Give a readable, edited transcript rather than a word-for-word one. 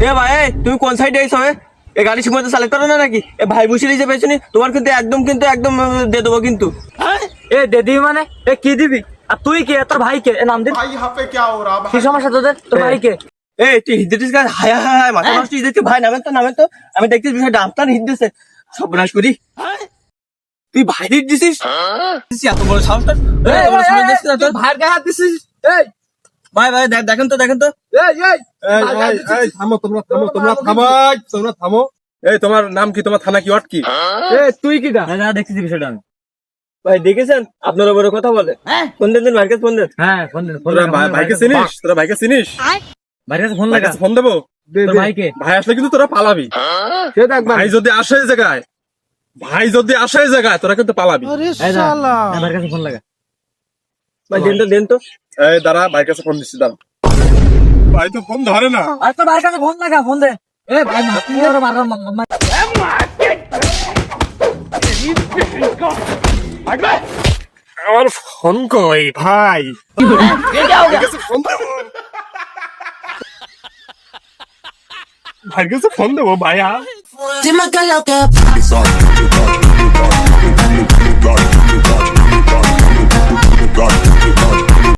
এ ভাই তুমি কোন সাইডে এসো? এ গাড়ি সময় তো চালাতে পারো না নাকি? এ ভাই বসে রয়েছে পেছনে, তোমার কিন্তু একদম দিয়ে দেবো কিন্তু। এ দে দিবি মানে? এ কি দিবি? আর তুই কে? তোর ভাই কে? এ নাম দিন। भाई यहाँ पे क्या हो रहा কি সমস্যা তোদের? তোর ভাই কে? এ তুই হিন্দিটিস গাছ হায় হায় হায় মাথা নষ্ট হয়ে যাচ্ছে ভাই। নামেন তো আমি দেখছি বিষয়টা আপনার হিন্দিছে সর্বনাশ করি। তুই ভাই হিট দিছিস? এত বড় সাহসটা তোর ভাইয়ের গায়ে হাত দিছিস? এই ভাই দেখেন তো থামো তোমরা থামো। এই তোমার নাম কি? তোমার থানা কি ওয়ার্ড কি? তুই কি না দেখতেছি বিষয়টা আমি। ভাই দেখেছেন আপনার বড় কথা বলে। ফোন দেন মার্কেট ফোন দেন। হ্যাঁ ফোন দে। তোরা ভাইকে চিনিস? তোরা ভাইকে চিনিস? ভাইয়ের কাছে ফোন লাগা। ফোন দেবো? তোর ভাই কে? ভাই আসলে কিন্তু তোরা পালাবি। ভাই যদি আসে এই জায়গায় তোরা কিন্তু পালাবি। এই যা, ভাইয়ের কাছে ফোন লাগা। ভাই দেন তো এই দাঁড়া, ভাইয়ের কাছে ফোন দিচ্ছি, দাঁড়া। ভাই তো ফোন ধরে না। আর তোর ভাইয়ের কাছে ফোন লাগা, ফোন দে। এ ভাই তুই আর মার। আমার ফোন কই ভাই? ভাইয়ের কাছে ফোন দেবো? ভাইয়ের কাছে ফোন দেবো ভাইয়া? Dime que lo que pasa.